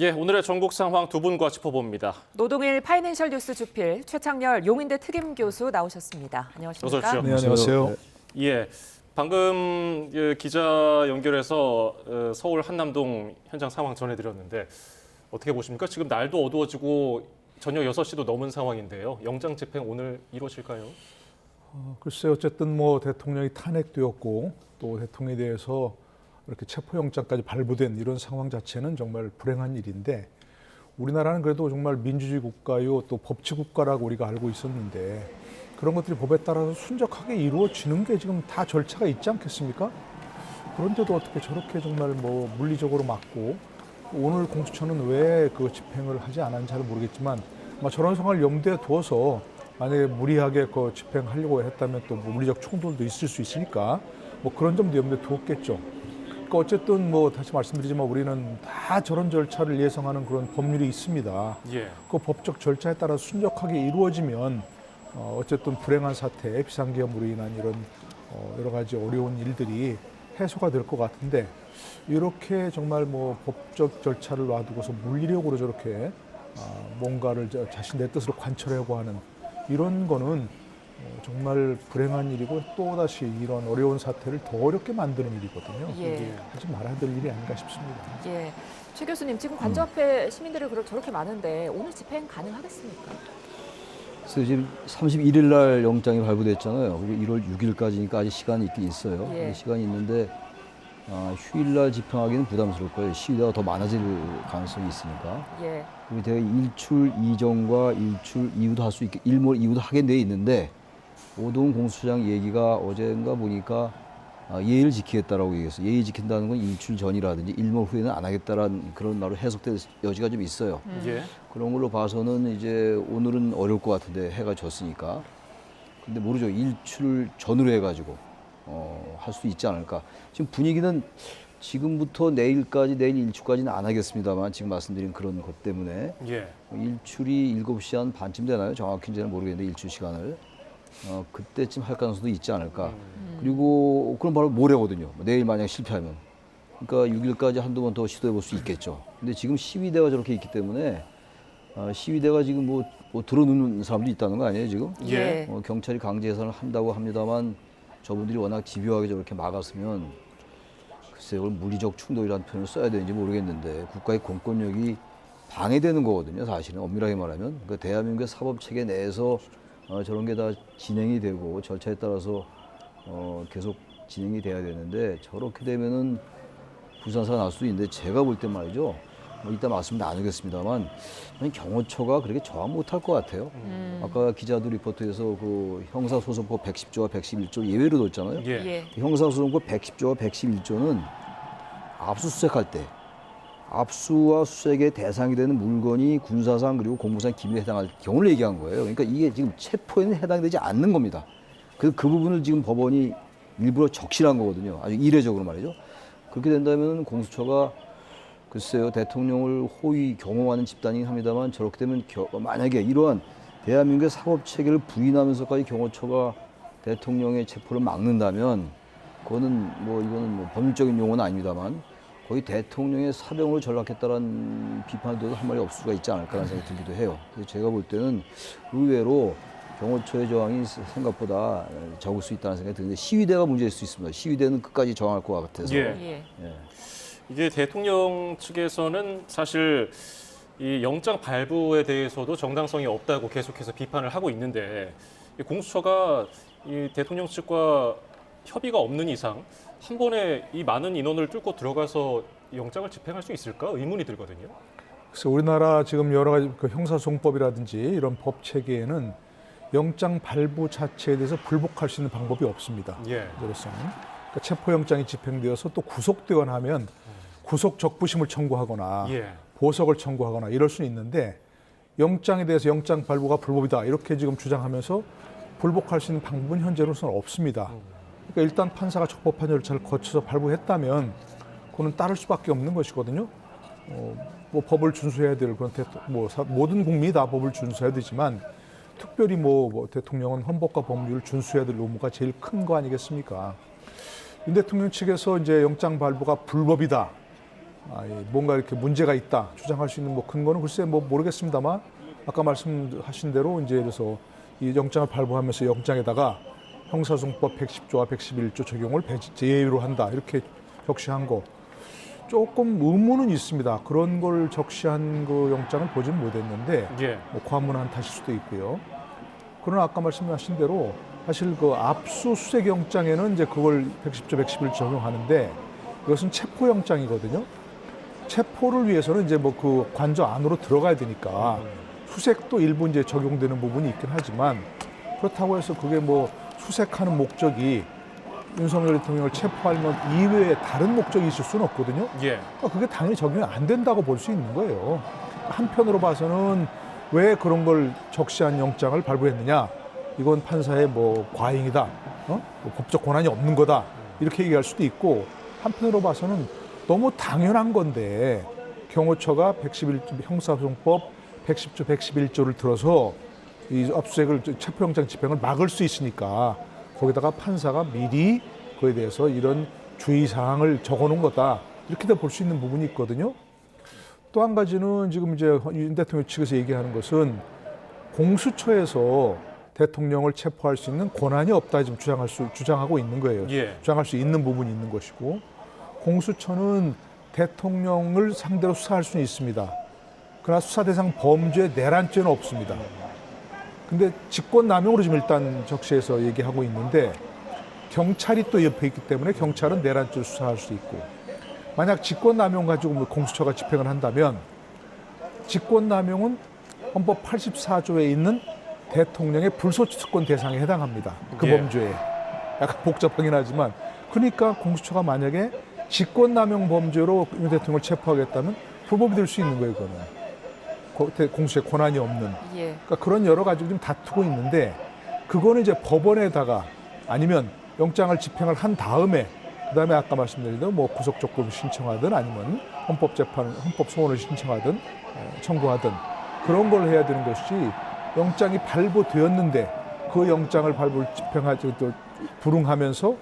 예, 오늘의 전국 상황 두 분과 짚어봅니다. 노동일 파이낸셜 뉴스 주필 최창렬 용인대 특임 교수 나오셨습니다. 안녕하십니까? 어서 오십시오. 네, 안녕하세요. 예, 방금 기자 연결해서 서울 한남동 현장 상황 전해드렸는데 어떻게 보십니까? 지금 날도 어두워지고 저녁 6시도 넘은 상황인데요. 영장 집행 오늘 이루어질까요? 글쎄 어쨌든 뭐 대통령이 탄핵되었고 또 대통령에 대해서 이렇게 체포영장까지 발부된 이런 상황 자체는 정말 불행한 일인데 우리나라는 그래도 정말 민주주의 국가요 또 법치 국가라고 우리가 알고 있었는데 그런 것들이 법에 따라서 순적하게 이루어지는 게 지금 다 절차가 있지 않겠습니까? 그런데도 어떻게 저렇게 정말 뭐 물리적으로 막고 오늘 공수처는 왜 그 집행을 하지 않았는지 잘 모르겠지만 저런 상황을 염두에 두어서 만약에 무리하게 그 집행하려고 했다면 또 물리적 충돌도 있을 수 있으니까 뭐 그런 점도 염두에 두었겠죠. 그러니까 어쨌든 뭐 다시 말씀드리지만 우리는 다 저런 절차를 예상하는 그런 법률이 있습니다. 예. 그 법적 절차에 따라 순적하게 이루어지면 어쨌든 불행한 사태, 비상계엄으로 인한 이런 여러 가지 어려운 일들이 해소가 될 것 같은데 이렇게 정말 뭐 법적 절차를 놔두고서 물리력으로 저렇게 뭔가를 자신의 뜻으로 관철하려고 하는 이런 거는 정말 불행한 일이고 또다시 이런 어려운 사태를 더 어렵게 만드는 일이거든요. 예. 하지 말아야 될 일이 아닌가 싶습니다. 예. 최 교수님 지금 관저 앞에 시민들이 저렇게 많은데 오늘 집행 가능하겠습니까? 그래서 지금 31일 날 영장이 발부됐잖아요. 그리고 1월 6일까지니까 아직 시간이 있긴 있어요. 예. 시간이 있는데 휴일 날 집행하기는 부담스러울 거예요. 시위대가 더 많아질 가능성이 있으니까. 예. 그리고 대개 일출 이전과 일출 이후도 할 수 있게 일몰 이후도 하게 돼 있는데 오동 공수처장 얘기가 어젠가 보니까 예의를 지키겠다라고 얘기했어요. 예의 지킨다는 건 일출 전이라든지 일몰 후에는 안 하겠다라는 그런 말로 해석될 여지가 좀 있어요. 예. 그런 걸로 봐서는 이제 오늘은 어려울 것 같은데 해가 졌으니까. 근데 모르죠. 일출 전으로 해가지고 할 수 있지 않을까. 지금 분위기는 지금부터 내일까지 내일 일출까지는 안 하겠습니다만 지금 말씀드린 그런 것 때문에 예. 일출이 7시 한 반쯤 되나요? 정확히는 모르겠는데 일출 시간을 그때쯤 할 가능성도 있지 않을까. 그리고 그럼 바로 모레거든요. 내일 만약 실패하면. 그러니까 6일까지 한두 번 더 시도해 볼 수 있겠죠. 근데 지금 시위대가 저렇게 있기 때문에 시위대가 지금 뭐 들어눕는 사람도 있다는 거 아니에요 지금? 예. 경찰이 강제 해산을 한다고 합니다만 저분들이 워낙 집요하게 저렇게 막았으면 글쎄요, 그걸 물리적 충돌이라는 표현을 써야 되는지 모르겠는데 국가의 공권력이 방해되는 거거든요. 사실은 엄밀하게 말하면 그 대한민국의 사법 체계 내에서 저런 게 다 진행이 되고 절차에 따라서 계속 진행이 돼야 되는데 저렇게 되면은 불상사가 날 수도 있는데 제가 볼 때 말이죠. 이따 말씀 나누겠습니다만 경호처가 그렇게 저항 못할 것 같아요. 아까 기자들 리포트에서 그 형사소송법 110조와 111조 예외로 뒀잖아요. 예. 예. 형사소송법 110조와 111조는 압수수색할 때 압수와 수색의 대상이 되는 물건이 군사상 그리고 공무상 기밀에 해당할 경우를 얘기한 거예요. 그러니까 이게 지금 체포에는 해당되지 않는 겁니다. 그 부분을 지금 법원이 일부러 적시한 거거든요. 아주 이례적으로 말이죠. 그렇게 된다면 공수처가 글쎄요, 대통령을 호위 경호하는 집단이긴 합니다만 저렇게 되면 만약에 이러한 대한민국의 사법체계를 부인하면서까지 경호처가 대통령의 체포를 막는다면 그거는 이거는 법률적인 용어는 아닙니다만 거의 대통령의 사병으로 전락했다는 비판도 한 말이 없을 수가 있지 않을까라는 생각이 들기도 해요. 그래서 제가 볼 때는 의외로 경호처의 저항이 생각보다 적을 수 있다는 생각이 드는데 시위대가 문제일 수 있습니다. 시위대는 끝까지 저항할 것 같아서. 예. 예. 이게 대통령 측에서는 사실 이 영장 발부에 대해서도 정당성이 없다고 계속해서 비판을 하고 있는데 이 공수처가 이 대통령 측과 협의가 없는 이상 한 번에 이 많은 인원을 뚫고 들어가서 영장을 집행할 수 있을까 의문이 들거든요. 그래서 우리나라 지금 여러 가지 그 형사소송법이라든지 이런 법 체계에는 영장 발부 자체에 대해서 불복할 수 있는 방법이 없습니다. 예. 그래서는 그러니까 체포영장이 집행되어서 또 구속되거나 하면 구속 적부심을 청구하거나 예. 보석을 청구하거나 이럴 수는 있는데 영장에 대해서 영장 발부가 불법이다 이렇게 지금 주장하면서 불복할 수 있는 방법은 현재로서는 없습니다. 그러니까 일단 판사가 적법한 절차를 거쳐서 발부했다면 그거는 따를 수밖에 없는 것이거든요. 뭐 법을 준수해야 될 그런 모든 국민이 다 법을 준수해야 되지만 특별히 대통령은 헌법과 법률을 준수해야 될 의무가 제일 큰 거 아니겠습니까? 윤 대통령 측에서 이제 영장 발부가 불법이다. 뭔가 이렇게 문제가 있다 주장할 수 있는 뭐 근거는 글쎄 뭐 모르겠습니다만 아까 말씀하신 대로 이제 그래서 이 영장을 발부하면서 영장에다가 형사소송법 110조와 111조 적용을 제외로 한다 이렇게 적시한 거 조금 의문은 있습니다. 그런 걸 적시한 그 영장을 보진 못했는데 예. 뭐 과문한 탓일 수도 있고요. 그러나 아까 말씀하신 대로 사실 그 압수수색 영장에는 이제 그걸 110조, 111 적용하는데 이것은 체포영장이거든요. 체포를 위해서는 이제 뭐 그 관저 안으로 들어가야 되니까 수색도 일부 이제 적용되는 부분이 있긴 하지만 그렇다고 해서 그게 뭐 수색하는 목적이 윤석열 대통령을 체포할 것 이외에 다른 목적이 있을 수는 없거든요. 예. 그러니까 그게 당연히 적용이 안 된다고 볼 수 있는 거예요. 한편으로 봐서는 왜 그런 걸 적시한 영장을 발부했느냐? 이건 판사의 뭐 과잉이다, 뭐 법적 권한이 없는 거다 이렇게 얘기할 수도 있고 한편으로 봐서는 너무 당연한 건데 경호처가 111조 형사소송법 110조, 111조를 들어서 이 압수수색을 체포영장 집행을 막을 수 있으니까 거기다가 판사가 미리 그에 대해서 이런 주의사항을 적어놓은 거다 이렇게도 볼 수 있는 부분이 있거든요. 또 한 가지는 지금 이제 윤 대통령 측에서 얘기하는 것은 공수처에서 대통령을 체포할 수 있는 권한이 없다 지금 주장하고 있는 거예요. 예. 주장할 수 있는 부분이 있는 것이고 공수처는 대통령을 상대로 수사할 수는 있습니다. 그러나 수사 대상 범죄 내란죄는 없습니다. 근데 직권남용으로 지금 일단 적시해서 얘기하고 있는데 경찰이 또 옆에 있기 때문에 경찰은 내란죄를 수사할 수 있고 만약 직권남용 가지고 공수처가 집행을 한다면 직권남용은 헌법 84조에 있는 대통령의 불소추권 대상에 해당합니다. 그 예. 범죄에. 약간 복잡하긴 하지만 그러니까 공수처가 만약에 직권남용 범죄로 윤 대통령을 체포하겠다면 불법이 될 수 있는 거예요. 그거는. 공수처의 권한이 없는. 예. 그러니까 그런 여러 가지를 좀 다투고 있는데 그거는 이제 법원에다가 아니면 영장을 집행을 한 다음에 그다음에 아까 말씀드린 대로 뭐 구속 조건을 신청하든 아니면 헌법 소원을 신청하든 청구하든 그런 걸 해야 되는 것이지 영장이 발부되었는데 그 영장을 집행하지 또 불응하면서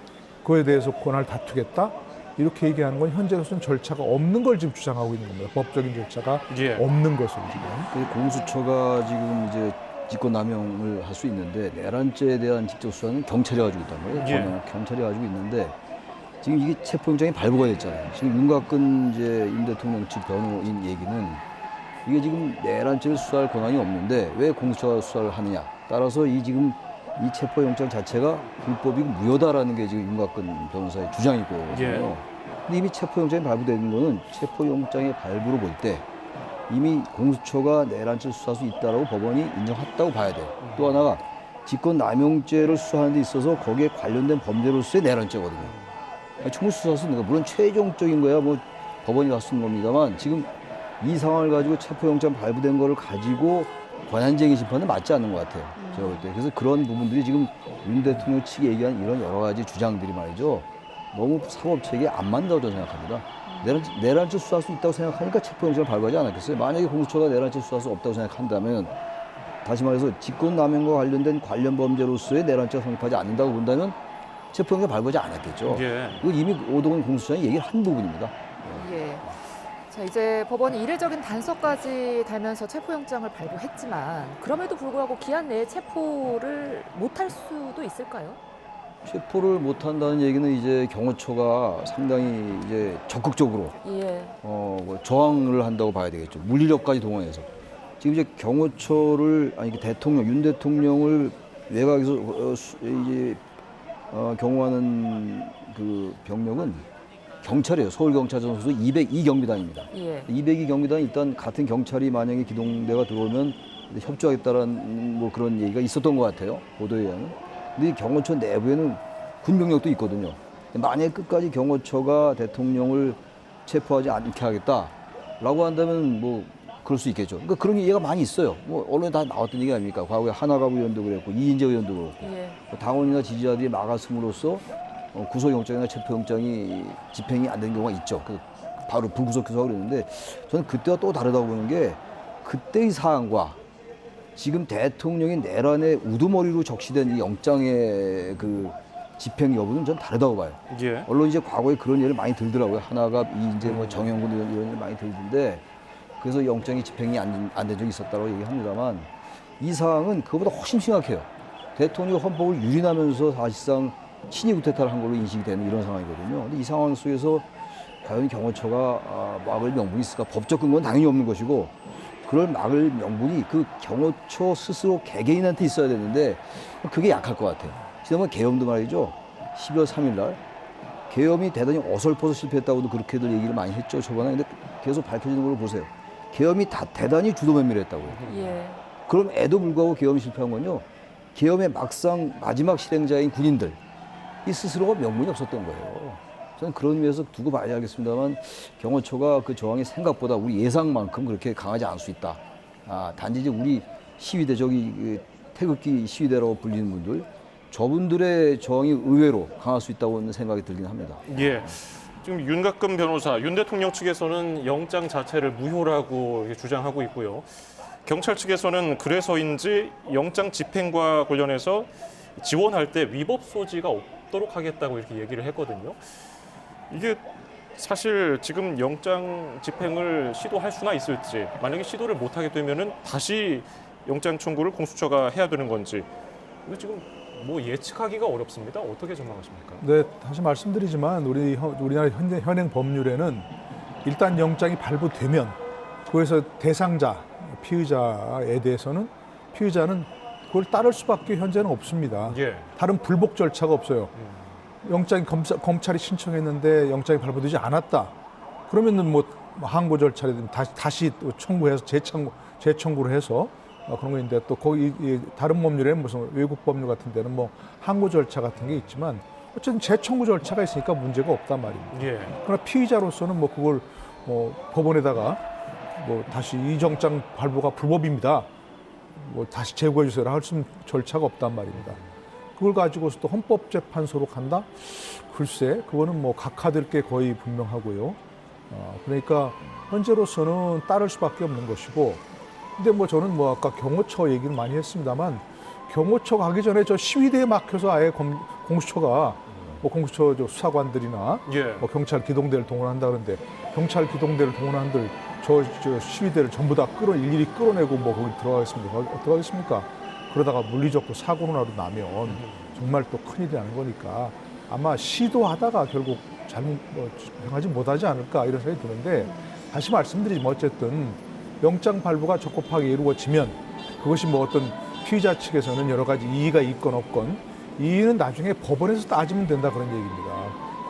그에 대해서 권한을 다투겠다 이렇게 얘기하는 건 현재로서는 절차가 없는 걸 지금 주장하고 있는 겁니다. 법적인 절차가 예. 없는 것을 지금. 그 공수처가 지금 이제 직권남용을 할 수 있는데 내란죄에 대한 직접 수사는 경찰이 가지고 있단 말이에요. 예. 경찰이 가지고 있는데 지금 이게 체포영장이 발부가 됐잖아요. 지금 윤곽근 이제 윤 대통령 측 변호인 얘기는 이게 지금 내란죄를 수사할 권한이 없는데 왜 공수처가 수사를 하느냐. 따라서 지금 이 체포영장 자체가 불법이고 무효다라는 게 지금 윤곽근 변호사의 주장이거든요. 예. 근데 이미 체포영장이 발부되는 거는 체포영장의 발부로 볼 때 이미 공수처가 내란죄를 수사할 수 있다라고 법원이 인정했다고 봐야 돼요. 또 하나가 직권남용죄를 수사하는 데 있어서 거기에 관련된 범죄로서의 내란죄거든요. 충분히 수사할 수 있는 거 물론 최종적인 거야 뭐 법원이 갈 수 있는 겁니다만 지금 이 상황을 가지고 체포영장 발부된 거를 가지고 권한쟁의 심판은 맞지 않는 것 같아요. 제가 볼 때. 그래서 그런 부분들이 지금 윤 대통령 측이 얘기한 이런 여러 가지 주장들이 말이죠. 너무 사법체계에 안 맞는다고 저는 생각합니다. 내란죄 수사할 수 있다고 생각하니까 체포영장을 발부하지 않았겠어요. 만약에 공수처가 내란죄 수사할 수 없다고 생각한다면 다시 말해서 직권남용과 관련된 관련 범죄로서의 내란죄가 성립하지 않는다고 본다면 체포영장 발부하지 않았겠죠. 예. 이거 이미 오동훈 공수처장이 얘기를 한 부분입니다. 예. 자, 이제 법원이 이례적인 단서까지 달면서 체포영장을 발부했지만 그럼에도 불구하고 기한 내에 체포를 못할 수도 있을까요? 체포를 못한다는 얘기는 이제 경호처가 상당히 이제 적극적으로 예. 뭐 저항을 한다고 봐야 되겠죠. 물리력까지 동원해서 지금 이제 경호처를 윤 대통령을 외곽에서 이제 경호하는 그 병력은 경찰이에요. 서울경찰청 소속 202 경비단입니다. 예. 202 경비단 일단 같은 경찰이 만약에 기동대가 들어오면 협조하겠다라는 뭐 그런 얘기가 있었던 것 같아요. 보도에 의하면. 근데 이 경호처 내부에는 군병력도 있거든요. 만약에 끝까지 경호처가 대통령을 체포하지 않게 하겠다라고 한다면 뭐 그럴 수 있겠죠. 그러니까 그런 얘기가 많이 있어요. 뭐 언론에 다 나왔던 얘기 아닙니까? 과거에 하나갑 의원도 그랬고 이인재 의원도 그렇고 예. 당원이나 지지자들이 막았음으로써 구속영장이나 체포영장이 집행이 안 된 경우가 있죠. 바로 불구속해서 그랬는데 저는 그때와 또 다르다고 보는 게 그때의 사안과 지금 대통령이 내란의 우두머리로 적시된 이 영장의 그 집행 여부는 전 다르다고 봐요. 예. 물론 이제 과거에 그런 예를 많이 들더라고요. 하나가 이제 뭐 정영군 이런 일 많이 들던데 그래서 영장이 집행이 안 된 적이 있었다고 얘기합니다만 이 사항은 그거보다 훨씬 심각해요. 대통령 헌법을 유린하면서 사실상 친위 구태타를 한 걸로 인식이 되는 이런 상황이거든요. 근데 이 상황 속에서 과연 경호처가 막을 명분이 있을까? 법적 근거는 당연히 없는 것이고 그걸 막을 명분이 그 경호처 스스로 개개인한테 있어야 되는데 그게 약할 것 같아요. 지난번 계엄도 말이죠. 12월 3일 날 계엄이 대단히 어설퍼서 실패했다고도 그렇게들 얘기를 많이 했죠. 초반에. 근데 계속 밝혀지는 걸로 보세요. 계엄이 대단히 주도 면밀했다고요. 예. 그럼에도 불구하고 계엄이 실패한 건요. 계엄의 막상 마지막 실행자인 군인들 이 스스로가 명분이 없었던 거예요. 저는 그런 의미에서 두고 봐야겠습니다만 경호처가 그 저항이 생각보다 우리 예상만큼 그렇게 강하지 않을 수 있다. 단지 이제 우리 시위대 저기 태극기 시위대라고 불리는 분들 저분들의 저항이 의외로 강할 수 있다고 생각이 들긴 합니다. 예. 지금 윤곽근 변호사, 윤 대통령 측에서는 영장 자체를 무효라고 이렇게 주장하고 있고요. 경찰 측에서는 그래서인지 영장 집행과 관련해서 지원할 때 위법 소지가 없도록 하겠다고 이렇게 얘기를 했거든요. 이게 사실 지금 영장 집행을 시도할 수나 있을지, 만약에 시도를 못하게 되면은 다시 영장 청구를 공수처가 해야 되는 건지, 이거 지금 뭐 예측하기가 어렵습니다. 어떻게 전망하십니까? 네, 다시 말씀드리지만 우리나라 현행 법률에는 일단 영장이 발부되면 그에서 대상자, 피의자에 대해서는 피의자는 그걸 따를 수밖에 현재는 없습니다. 예. 다른 불복 절차가 없어요. 영장이 검찰이 신청했는데 영장이 발부되지 않았다. 그러면은 뭐 항고 절차를 다시 또 청구해서 재청구를 해서 그런 거 있는데 또 거기 다른 법률에 무슨 외국 법률 같은 데는 뭐 항고 절차 같은 게 있지만 어쨌든 재청구 절차가 있으니까 문제가 없단 말입니다. 예. 그러나 피의자로서는 뭐 그걸 법원에다가 뭐 다시 이 영장 발부가 불법입니다. 뭐 다시 재고해 주세요 할 수 있는 절차가 없단 말입니다. 그걸 가지고서 또 헌법재판소로 간다? 글쎄, 그거는 뭐 각하될 게 거의 분명하고요. 그러니까 현재로서는 따를 수밖에 없는 것이고, 근데 뭐 저는 뭐 아까 경호처 얘기를 많이 했습니다만, 경호처 가기 전에 저 시위대에 막혀서 아예 공수처가 뭐 공수처 수사관들이나 예. 뭐 경찰 기동대를 동원한다 그러는데 경찰 기동대를 동원한들 저 시위대를 전부 다 일일이 끌어내고 뭐 거기 들어가겠습니까? 그러다가 물리적으로 사고라도 나면 정말 또 큰일이 나는 거니까 아마 시도하다가 결국 행하지 못하지 않을까 이런 생각이 드는데 다시 말씀드리지만 어쨌든 영장 발부가 적법하게 이루어지면 그것이 뭐 어떤 피의자 측에서는 여러 가지 이의가 있건 없건 이의는 나중에 법원에서 따지면 된다 그런 얘기입니다.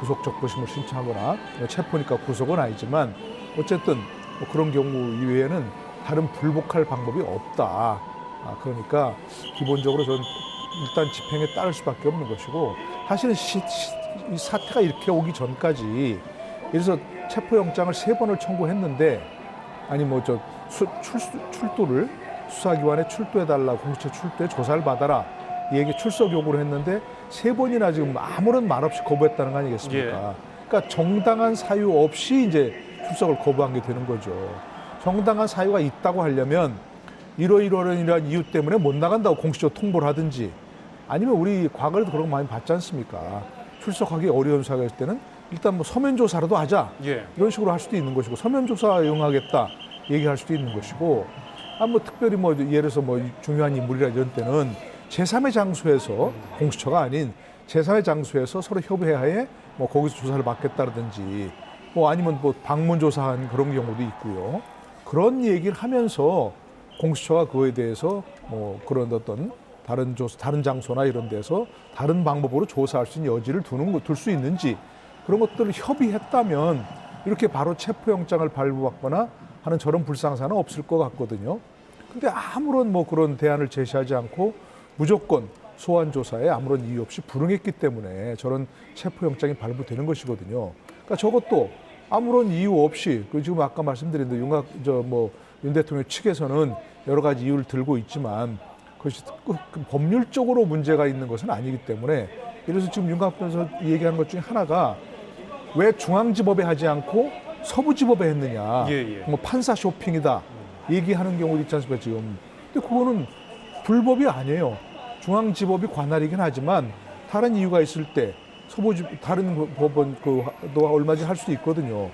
구속 적부심을 신청하거나 체포니까 구속은 아니지만 어쨌든 뭐 그런 경우 이외에는 다른 불복할 방법이 없다. 그러니까 기본적으로 저는 일단 집행에 따를 수밖에 없는 것이고 사실은 이 사태가 이렇게 오기 전까지 그래서 체포영장을 3번을 청구했는데 아니 뭐 저 출두를 수사기관에 출두해달라 공수처 출두해 조사를 받아라 이 얘기 출석 요구를 했는데 3번이나 지금 아무런 말 없이 거부했다는 거 아니겠습니까? 그러니까 정당한 사유 없이 이제 출석을 거부한 게 되는 거죠. 정당한 사유가 있다고 하려면 이러이러한 이유 때문에 못 나간다고 공식적으로 통보를 하든지 아니면 우리 과거에도 그런 거 많이 봤지 않습니까? 출석하기 어려운 사유가 있을 때는 일단 뭐 서면 조사라도 하자 예. 이런 식으로 할 수도 있는 것이고 서면 조사 이용하겠다 얘기할 수도 있는 것이고 뭐 특별히 뭐 예를 들어서 뭐 중요한 인물이라 이런 때는 제3의 장소에서 공수처가 아닌 제3의 장소에서 서로 협의하에 뭐 거기서 조사를 받겠다든지 뭐 아니면 뭐 방문 조사한 그런 경우도 있고요. 그런 얘기를 하면서 공수처가 그거에 대해서 뭐 그런 어떤 다른 장소나 이런 데서 다른 방법으로 조사할 수 있는 여지를 둘 수 있는지 그런 것들을 협의했다면 이렇게 바로 체포영장을 발부받거나 하는 저런 불상사는 없을 것 같거든요. 근데 아무런 뭐 그런 대안을 제시하지 않고 무조건 소환 조사에 아무런 이유 없이 불응했기 때문에 저런 체포영장이 발부되는 것이거든요. 그러니까 저것도 아무런 이유 없이 지금 아까 말씀드린 윤 대통령 측에서는 여러 가지 이유를 들고 있지만 그것이 법률적으로 문제가 있는 것은 아니기 때문에 그래서 지금 윤곽 변호사 얘기하는 것 중에 하나가 왜 중앙지법에 하지 않고 서부지법에 했느냐. 뭐 판사 쇼핑이다. 얘기하는 경우도 있지 않습니까 지금. 근데 그거는 불법이 아니에요. 중앙지법이 관할이긴 하지만 다른 이유가 있을 때 다른 법원 도 얼마 전에 할 수도 있거든요.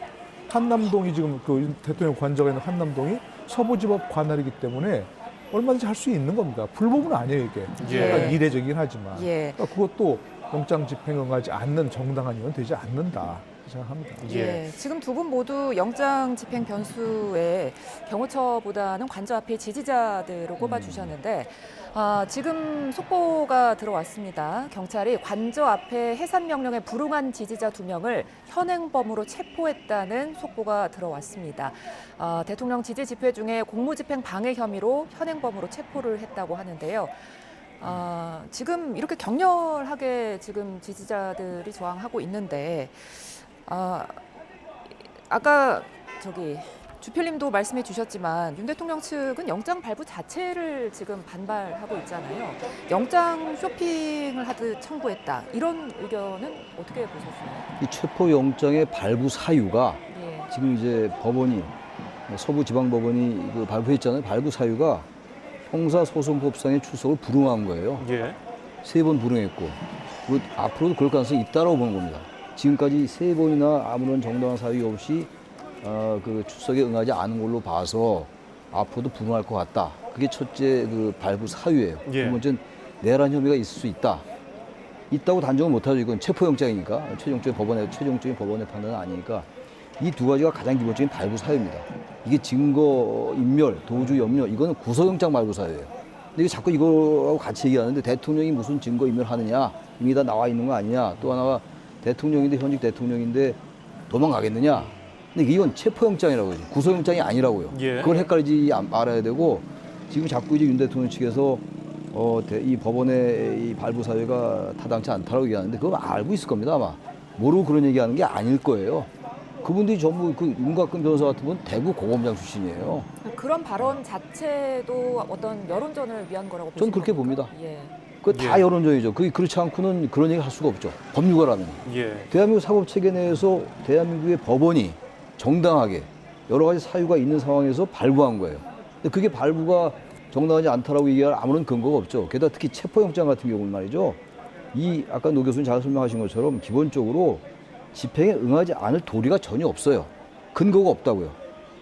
한남동이 지금 그 대통령 관저가 있는 한남동이 서부지법 관할이기 때문에 얼마든지 할 수 있는 겁니다. 불법은 아니에요 이게. 예. 약간 이례적이긴 하지만 예. 그러니까 그것도 영장 집행에 응하지 않는 정당한 이유는 되지 않는다 생각합니다. 예. 지금 두 분 모두 영장 집행 변수에 경호처보다는 관저 앞에 지지자들을 꼽아주셨는데 지금 속보가 들어왔습니다. 경찰이 관저 앞에 해산 명령에 불응한 지지자 2명을 현행범으로 체포했다는 속보가 들어왔습니다. 대통령 지지 집회 중에 공무집행 방해 혐의로 현행범으로 체포를 했다고 하는데요. 지금 이렇게 격렬하게 지금 지지자들이 저항하고 있는데 아까 주필님도 말씀해 주셨지만 윤 대통령 측은 영장 발부 자체를 지금 반발하고 있잖아요. 영장 쇼핑을 하듯 청구했다. 이런 의견은 어떻게 보셨어요? 이 체포 영장의 발부 사유가 예. 지금 이제 법원이 서부지방법원이 그 발부했잖아요. 발부 사유가 형사소송법상의 출석을 불응한 거예요. 예. 3번 불응했고 앞으로도 그럴 가능성이 있다라고 보는 겁니다. 지금까지 3번이나 아무런 정당한 사유 없이 그 출석에 응하지 않은 걸로 봐서 앞으로도 불응할 것 같다. 그게 첫째 그 발부 사유예요. 예. 두 번째는 내란 혐의가 있을 수 있다. 있다고 단정은 못하죠. 이건 체포영장이니까 최종적인 법원의 판단은 아니니까 이 두 가지가 가장 기본적인 발부 사유입니다. 이게 증거 인멸, 도주 염려 이거는 구속영장 발부 사유예요. 근데 자꾸 이거하고 같이 얘기하는데 대통령이 무슨 증거 인멸하느냐 이미 다 나와 있는 거 아니냐. 또 하나가 대통령인데 현직 대통령인데 도망가겠느냐. 근데 이건 체포영장이라고 하죠. 구속영장이 아니라고요. 예. 그걸 헷갈리지 말아야 되고 지금 자꾸 이제 윤 대통령 측에서 이 법원의 이 발부 사유가 타당치 않다라고 얘기하는데 그거 알고 있을 겁니다 아마. 모르고 그런 얘기하는 게 아닐 거예요. 그분들이 전부 그 윤곽근 변호사 같은 분 대구 고검장 출신이에요. 그런 발언 자체도 어떤 여론전을 위한 거라고 보시는 저는 그렇게 겁니까? 봅니다. 예. 그거 다 예. 여론전이죠. 그렇지 않고는 그런 얘기 할 수가 없죠. 법률가라면. 예. 대한민국 사법체계 내에서 대한민국의 법원이 정당하게 여러 가지 사유가 있는 상황에서 발부한 거예요. 근데 그게 발부가 정당하지 않다라고 얘기할 아무런 근거가 없죠. 게다가 특히 체포영장 같은 경우는 말이죠. 아까 노 교수님 잘 설명하신 것처럼 기본적으로 집행에 응하지 않을 도리가 전혀 없어요. 근거가 없다고요.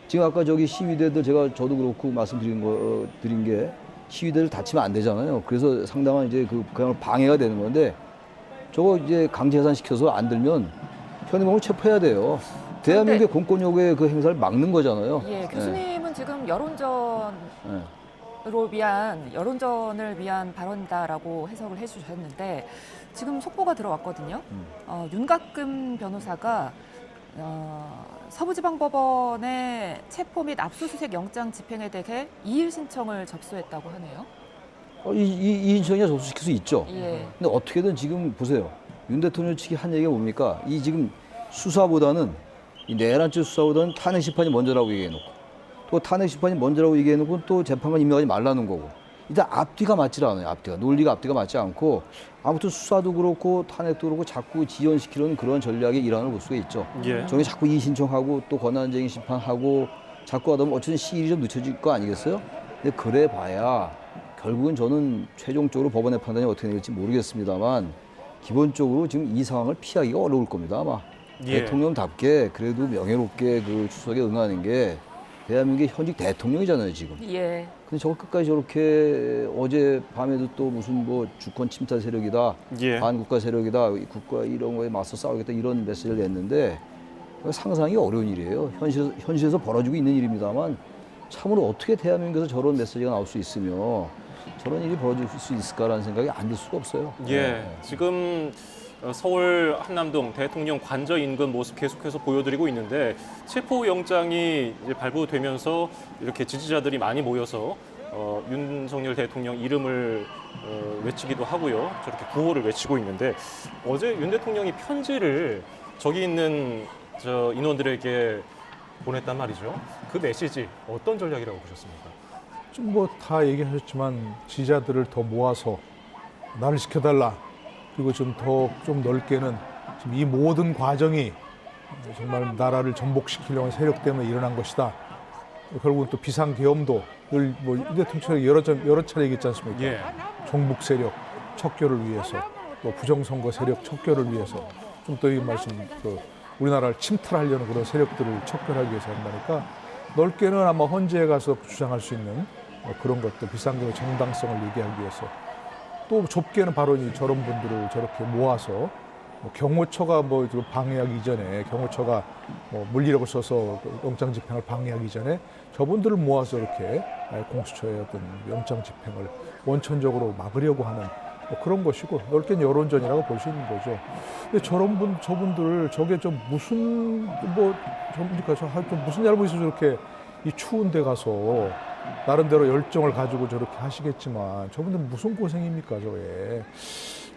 지금 아까 시위대들 저도 그렇고 드린 게 시위대를 다치면 안 되잖아요. 그래서 상당한 이제 그냥 방해가 되는 건데 저거 이제 강제 해산시켜서 안 들면 현행범으로 체포해야 돼요. 대한민국의 공권 요구의 그 행사를 막는 거잖아요. 예, 교수님은 지금 여론전을 위한 발언이다라고 해석을 해주셨는데 지금 속보가 들어왔거든요. 윤곽근 변호사가 서부지방법원의 체포 및 압수수색 영장 집행에 대해 이의 신청을 접수했다고 하네요. 이 신청이야 접수시킬 수 있죠. 예. 근데 어떻게든 지금 보세요. 윤 대통령 측이 한 얘기가 뭡니까? 이 지금 수사보다는 이 내란죄 수사보다는 탄핵 심판이 먼저라고 얘기해놓고 또 탄핵 심판이 먼저라고 얘기해놓고 또 재판관 임명하지 말라는 거고 일단 앞뒤가 맞질 않아요. 논리가 앞뒤가 맞지 않고 아무튼 수사도 그렇고 탄핵도 그렇고 자꾸 지연시키려는 그런 전략의 일환을 볼 수가 있죠. 예. 저게 자꾸 이의 신청하고 또 권한쟁의 심판하고 자꾸 하다 보면 어쨌든 시일이 좀 늦춰질 거 아니겠어요? 근데 그래 봐야 결국은 저는 최종적으로 법원의 판단이 어떻게 될지 모르겠습니다만 기본적으로 지금 이 상황을 피하기가 어려울 겁니다 아마. 예. 대통령답게 그래도 명예롭게 그 추석에 응하는 게 대한민국의 현직 대통령이잖아요 지금. 예. 근데 저걸 끝까지 저렇게 어제 밤에도 또 무슨 주권 침탈 세력이다, 예. 반국가 세력이다, 국가 이런 거에 맞서 싸우겠다 이런 메시지를 냈는데 상상이 어려운 일이에요. 현실에서 벌어지고 있는 일입니다만 참으로 어떻게 대한민국에서 저런 메시지가 나올 수 있으며 저런 일이 벌어질 수 있을까라는 생각이 안 들 수가 없어요. 예. 지금 서울 한남동 대통령 관저 인근 모습 계속해서 보여드리고 있는데 체포영장이 이제 발부되면서 이렇게 지지자들이 많이 모여서 윤석열 대통령 이름을 외치기도 하고요. 저렇게 구호를 외치고 있는데 어제 윤 대통령이 편지를 저기 있는 인원들에게 보냈단 말이죠. 그 메시지 어떤 전략이라고 보셨습니까? 좀 다 얘기하셨지만 지지자들을 더 모아서 나를 지켜달라. 그리고 좀 넓게는 지금 이 모든 과정이 정말 나라를 전복시키려고 하는 세력 때문에 일어난 것이다. 결국은 또 비상계엄도 늘 대통령이 여러 차례 얘기했지 않습니까? 예. 종북 세력 척결을 위해서 또 부정선거 세력 척결을 위해서 좀 더 이 말씀 우리나라를 침탈하려는 그런 세력들을 척결하기 위해서 한다니까 넓게는 아마 헌재에 가서 주장할 수 있는 그런 것들 비상경의 정당성을 얘기하기 위해서 또 좁게는 바로 저런 분들을 저렇게 모아서 경호처가 방해하기 이전에 경호처가 물리력을 써서 영장 집행을 방해하기 전에 저분들을 모아서 이렇게 공수처의 어떤 영장 집행을 원천적으로 막으려고 하는 그런 것이고 넓게는 여론전이라고 볼 수 있는 거죠. 근데 저분들 저게 좀 무슨 좀 무슨 잘못이 저렇게 이 추운 데 가서 나름대로 열정을 가지고 저렇게 하시겠지만 저분들 무슨 고생입니까 저게.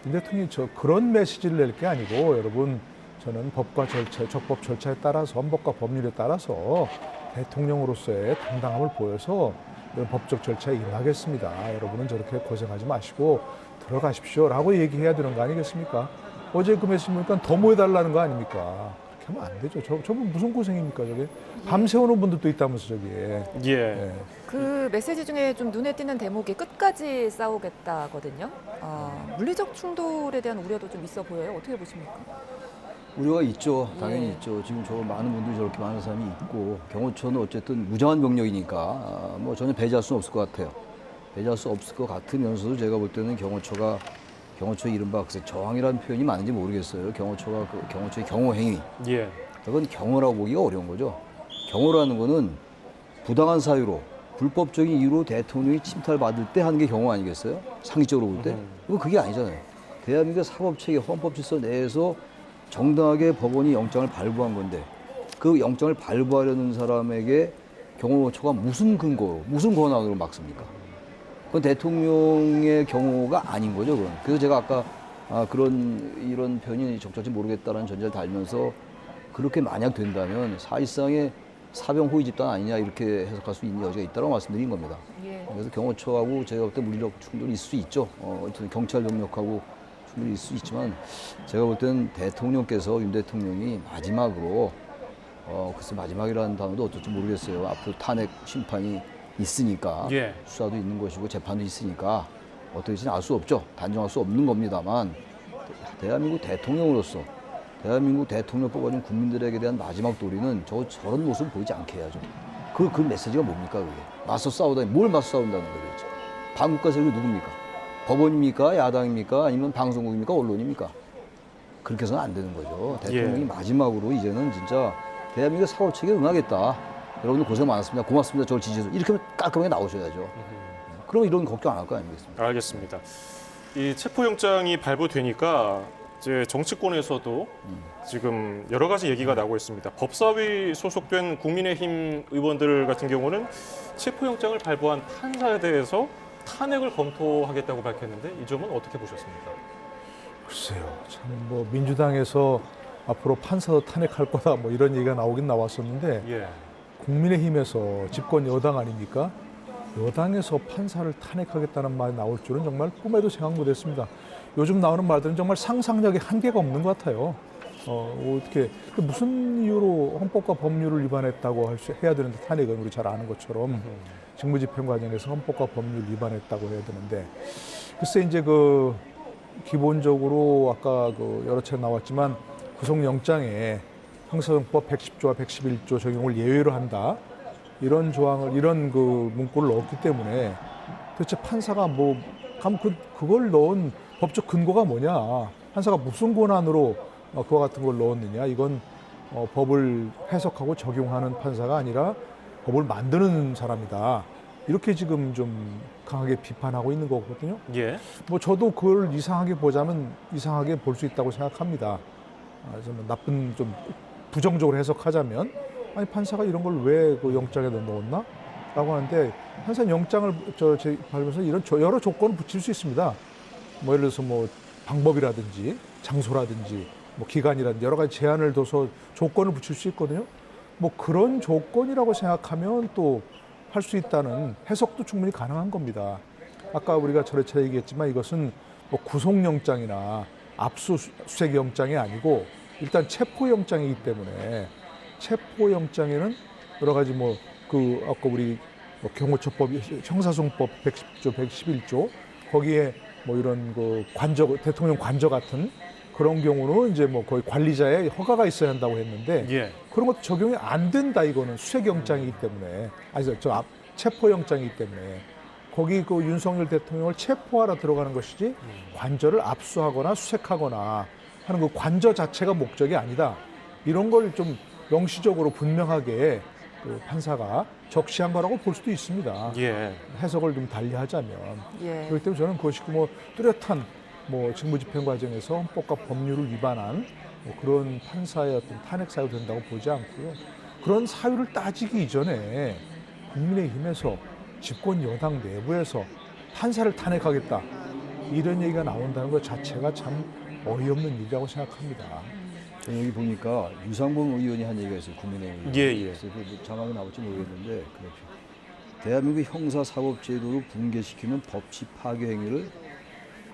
윤 대통령이 그런 메시지를 낼 게 아니고 여러분 저는 법과 절차, 적법 절차에 따라서 헌법과 법률에 따라서 대통령으로서의 당당함을 보여서 이런 법적 절차에 임하겠습니다. 여러분은 저렇게 고생하지 마시고 들어가십시오라고 얘기해야 되는 거 아니겠습니까? 어제 그 메시지 보니까 더 모여달라는 거 아닙니까? 그렇게 하면 안 되죠. 저분 무슨 고생입니까 저게? 밤새우는 분들도 있다면서 저게. 예. 그 메시지 중에 좀 눈에 띄는 대목이 끝까지 싸우겠다거든요. 물리적 충돌에 대한 우려도 좀 있어 보여요. 어떻게 보십니까? 우려가 있죠. 당연히 예. 있죠. 지금 많은 분들이 저렇게 많은 사람이 있고 경호처는 어쨌든 무장한 병력이니까 전혀 배제할 수는 없을 것 같아요. 배제할 수 없을 것 같으면서도 제가 볼 때는 경호처 이른바 저항이라는 표현이 맞는지 모르겠어요. 경호처의 경호 행위. 예. 그건 경호라고 보기가 어려운 거죠. 경호라는 거는 부당한 사유로 불법적인 이유로 대통령이 침탈받을 때 하는 게 경호 아니겠어요? 상식적으로 볼 때? 이거 그게 아니잖아요. 대한민국 사법체계 헌법 질서 내에서 정당하게 법원이 영장을 발부한 건데 그 영장을 발부하려는 사람에게 경호처가 무슨 근거로, 무슨 권한으로 막습니까? 그건 대통령의 경호가 아닌 거죠, 그건. 그래서 제가 아까 이런 표현이 적절한지 모르겠다는 전제를 달면서 그렇게 만약 된다면 사실상의 사병 호위 집단 아니냐 이렇게 해석할 수 있는 여지가 있다고 말씀드린 겁니다. 예. 그래서 경호처하고 제가 볼 때 물리적 충돌이 있을 수 있죠. 어쨌든 경찰 병력하고 충돌이 있을 수 있지만 제가 볼 때는 대통령께서 윤 대통령이 마지막으로 글쎄 마지막이라는 단어도 어떨지 모르겠어요. 앞으로 탄핵 심판이 있으니까 예. 수사도 있는 것이고 재판도 있으니까 어떻게 될지는 알 수 없죠. 단정할 수 없는 겁니다만 대한민국 대통령으로서 대한민국 대통령 뽑아준 국민들에게 대한 마지막 도리는 저런 모습을 보이지 않게 해야죠. 그 메시지가 뭡니까 그게? 맞서 싸우다니 뭘 맞서 싸운다는 거겠죠. 반국가 세력이 누굽니까? 법원입니까? 야당입니까? 아니면 방송국입니까? 언론입니까? 그렇게 해서는 안 되는 거죠. 대통령이 예. 마지막으로 이제는 진짜 대한민국 사법체계에 응하겠다. 여러분들 고생 많았습니다. 고맙습니다. 저를 지지해서 이렇게 하면 깔끔하게 나오셔야죠. 그럼 이런 걱정 안 할 거 아니겠습니까? 알겠습니다. 이 체포영장이 발부되니까 이제 정치권에서도 지금 여러 가지 얘기가 나오고 있습니다. 법사위 소속된 국민의힘 의원들 같은 경우는 체포영장을 발부한 판사에 대해서 탄핵을 검토하겠다고 밝혔는데 이 점은 어떻게 보셨습니까? 글쎄요, 참 민주당에서 앞으로 판사도 탄핵할 거다 이런 얘기가 나오긴 나왔었는데 예. 국민의힘에서 집권 여당 아닙니까? 여당에서 판사를 탄핵하겠다는 말이 나올 줄은 정말 꿈에도 생각 못했습니다. 요즘 나오는 말들은 정말 상상력에 한계가 없는 것 같아요. 어떻게 무슨 이유로 헌법과 법률을 위반했다고 해야 되는데 탄핵은 우리 잘 아는 것처럼 직무집행 과정에서 헌법과 법률 위반했다고 해야 되는데 글쎄 이제 기본적으로 아까 여러 차례 나왔지만 구속영장에 형사정법 110조와 111조 적용을 예외로 한다. 이런 조항을 이런 문구를 넣었기 때문에 도대체 판사가 그걸 넣은 법적 근거가 뭐냐? 판사가 무슨 권한으로 그와 같은 걸 넣었느냐? 이건 법을 해석하고 적용하는 판사가 아니라 법을 만드는 사람이다. 이렇게 지금 좀 강하게 비판하고 있는 거거든요. 예. 저도 그걸 이상하게 보자면 이상하게 볼 수 있다고 생각합니다. 좀 나쁜 좀 부정적으로 해석하자면 아니 판사가 이런 걸 왜 그 영장에 넣었나? 라고 하는데 판사 영장을 발부해서 이런 여러 조건을 붙일 수 있습니다. 예를 들어서 방법이라든지 장소라든지 기간이라든지 여러 가지 제한을 둬서 조건을 붙일 수 있거든요. 그런 조건이라고 생각하면 또 할 수 있다는 해석도 충분히 가능한 겁니다. 아까 우리가 차례차례 얘기했지만 이것은 구속영장이나 압수수색영장이 아니고 일단 체포영장이기 때문에 체포영장에는 여러 가지 아까 우리 경호처법, 형사소송법 110조, 111조 거기에 뭐 이런 그 관저 대통령 관저 같은 그런 경우는 이제 뭐 거의 관리자의 허가가 있어야 한다고 했는데 예. 그런 것도 적용이 안 된다 이거는 수색영장이기 때문에 체포영장이기 때문에 거기 그 윤석열 대통령을 체포하러 들어가는 것이지 관저를 압수하거나 수색하거나 하는 그 관저 자체가 목적이 아니다. 이런 걸 좀 명시적으로 분명하게 그 판사가 적시한 거라고 볼 수도 있습니다. 예. 해석을 좀 달리하자면 예. 그렇기 때문에 저는 그것이 뭐 뚜렷한 뭐 직무집행 과정에서 헌법과 법률을 위반한 뭐 그런 판사의 어떤 탄핵 사유가 된다고 보지 않고요. 그런 사유를 따지기 이전에 국민의힘에서 집권 여당 내부에서 판사를 탄핵하겠다 이런 얘기가 나온다는 것 자체가 참 어이없는 일이라고 생각합니다. 저는 여기 보니까 유상범 의원이 한 얘기가 있어요. 국민의힘. 예, 예. 그래서 그 자막이 나올지 모르겠는데 그렇죠. 대한민국 형사사법제도를 붕괴시키는 법치 파괴 행위를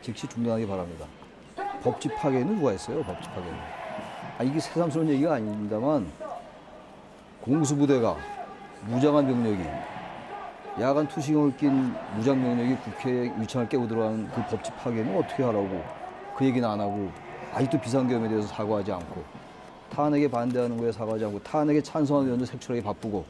즉시 중단하기 바랍니다. 법치 파괴는 누가 했어요? 법치 파괴는. 이게 새삼스러운 얘기가 아닙니다만 공수부대가 무장한 병력이 야간 투시경을 낀 무장 병력이 국회 유창을 깨고 들어가는 그 법치 파괴는 어떻게 하라고 그 얘기는 안 하고 아직도 비상계엄에 대해서 사과하지 않고 탄핵에 반대하는 거에 사과하지 않고 탄핵에 찬성하는 의원도 색출하기 바쁘고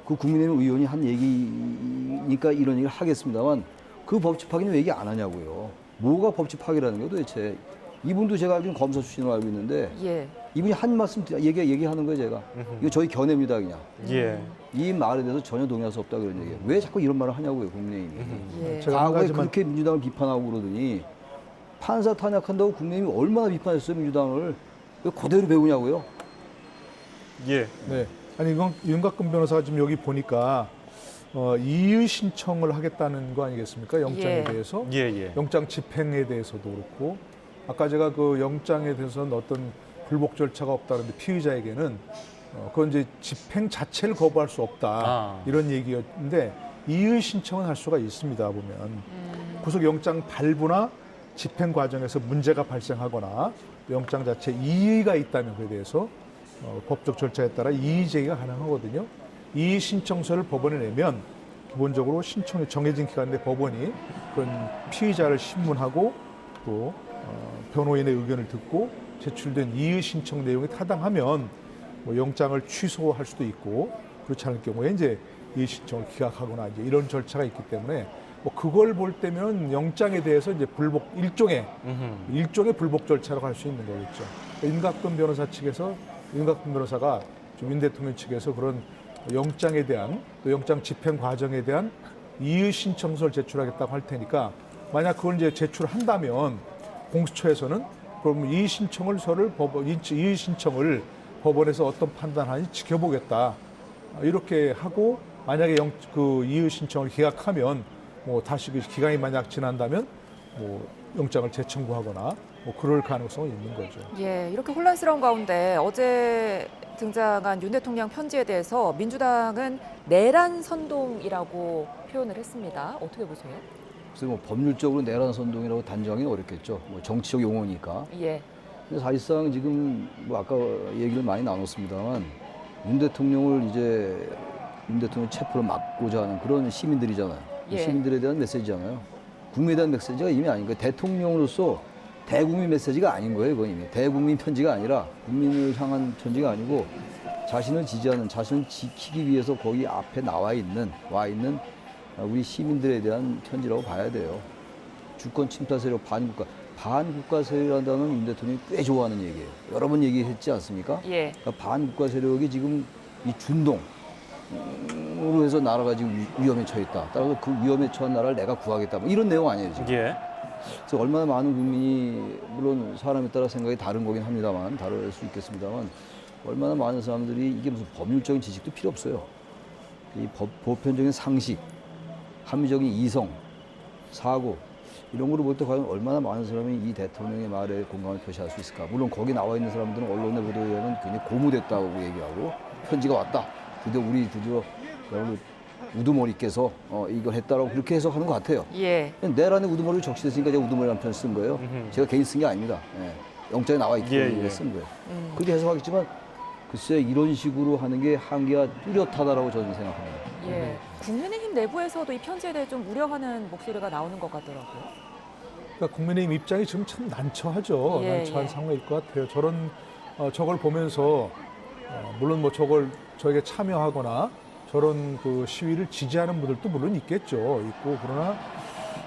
그 국민의힘 의원이 한 얘기니까 이런 얘기를 하겠습니다만 그 법치 파괴는 왜 얘기 안 하냐고요. 뭐가 법치 파괴라는 게 도대체. 이분도 제가 알기로는 검사 출신으로 알고 있는데 예. 이분이 한 말씀 얘기하는 거예요 제가. 이거 저희 견해입니다 그냥. 예. 이 말에 대해서 전혀 동의할 수 없다 그런 얘기예요. 왜 자꾸 이런 말을 하냐고요 국민의힘이. 예. 제가 한 과거에 가지만- 그렇게 민주당을 비판하고 그러더니 판사 탄핵한다고 국민의힘이 얼마나 비판했어요 민주당을. 왜 그대로 배우냐고요. 예. 네. 아니 이건 윤곽근 변호사가 지금 여기 보니까 이의 신청을 하겠다는 거 아니겠습니까? 영장에 예. 대해서. 예, 예. 영장 집행에 대해서도 그렇고 아까 제가 그 영장에 대해서는 어떤 불복 절차가 없다는데 피의자에게는 그건 이제 집행 자체를 거부할 수 없다 아. 이런 얘기였는데 이의 신청은 할 수가 있습니다 보면 구속영장 발부나 집행 과정에서 문제가 발생하거나 영장 자체 이의가 있다면 그에 대해서 법적 절차에 따라 이의 제기가 가능하거든요. 이의 신청서를 법원에 내면 기본적으로 신청이 정해진 기간 내에 법원이 그런 피의자를 신문하고 또 변호인의 의견을 듣고 제출된 이의 신청 내용이 타당하면 뭐 영장을 취소할 수도 있고 그렇지 않을 경우에 이제 이의 신청을 기각하거나 이제 이런 절차가 있기 때문에 뭐 그걸 볼 때면 영장에 대해서 이제 불복 일종의 불복 절차라고 할 수 있는 거겠죠. 윤곽근 변호사 측에서 윤곽근 변호사가 윤 대통령 측에서 그런 영장에 대한 또 영장 집행 과정에 대한 이의 신청서를 제출하겠다고 할 테니까 만약 그걸 이제 제출한다면 공수처에서는 그럼 이의 신청을 법원에서 어떤 판단하는지 지켜보겠다 이렇게 하고 만약에 그 이의 신청을 기각하면 뭐 다시 그 기간이 만약 지난다면 뭐 영장을 재청구하거나 뭐 그럴 가능성이 있는 거죠. 예, 이렇게 혼란스러운 가운데 어제 등장한 윤 대통령 편지에 대해서 민주당은 내란 선동이라고 표현을 했습니다. 어떻게 보세요? 그래서 뭐 법률적으로 내란 선동이라고 단정하기는 어렵겠죠. 뭐 정치적 용어니까. 예. 근데 사실상 지금 뭐 아까 얘기를 많이 나눴습니다만 윤 대통령 체포를 막고자 하는 그런 시민들이잖아요. 예. 시민들에 대한 메시지잖아요. 국민에 대한 메시지가 이미 아닌 거예요. 대통령으로서 대국민 메시지가 아닌 거예요. 그건 이미 대국민 편지가 아니라 국민을 향한 편지가 아니고 자신을 지지하는, 자신을 지키기 위해서 거기 앞에 와 있는 우리 시민들에 대한 편지라고 봐야 돼요. 주권 침탈 세력 반국가 세력이라는 단어는 윤 대통령이 꽤 좋아하는 얘기예요. 여러 번 얘기했지 않습니까? 예. 그러니까 반국가 세력이 지금 이 준동으로 해서 나라가 지금 위험에 처했다. 따라서 그 위험에 처한 나라를 내가 구하겠다. 뭐 이런 내용 아니에요, 지금. 예. 그래서 얼마나 많은 국민이 물론 사람에 따라 생각이 다른 거긴 합니다만 다를 수 있겠습니다만 얼마나 많은 사람들이 이게 무슨 법률적인 지식도 필요 없어요. 이 보편적인 상식, 합리적인 이성, 사고 이런 거를 볼 때 과연 얼마나 많은 사람이 이 대통령의 말에 공감을 표시할 수 있을까. 물론 거기 나와 있는 사람들은 언론의 보도에 의하면 굉장히 고무됐다고 얘기하고 편지가 왔다. 드디어 여러분 우두머리께서 이걸 했다라고 그렇게 해석하는 것 같아요. 예. 내란에 우두머리를 적시됐으니까 제가 우두머리라는 표현을 쓴 거예요. 제가 개인 쓴 게 아닙니다. 예. 영장에 나와 있기 때문에 쓴 거예요. 그렇게 해석하겠지만 글쎄 이런 식으로 하는 게 한계가 뚜렷하다라고 저는 생각합니다. 예. 국민의힘 내부에서도 이 편지에 대해 좀 우려하는 목소리가 나오는 것 같더라고요. 그러니까 국민의힘 입장이 지금 참 난처하죠. 예, 난처한 예. 상황일 것 같아요. 저걸 보면서 물론 뭐 저에게 참여하거나 저런 그 시위를 지지하는 분들도 물론 있겠죠. 있고 그러나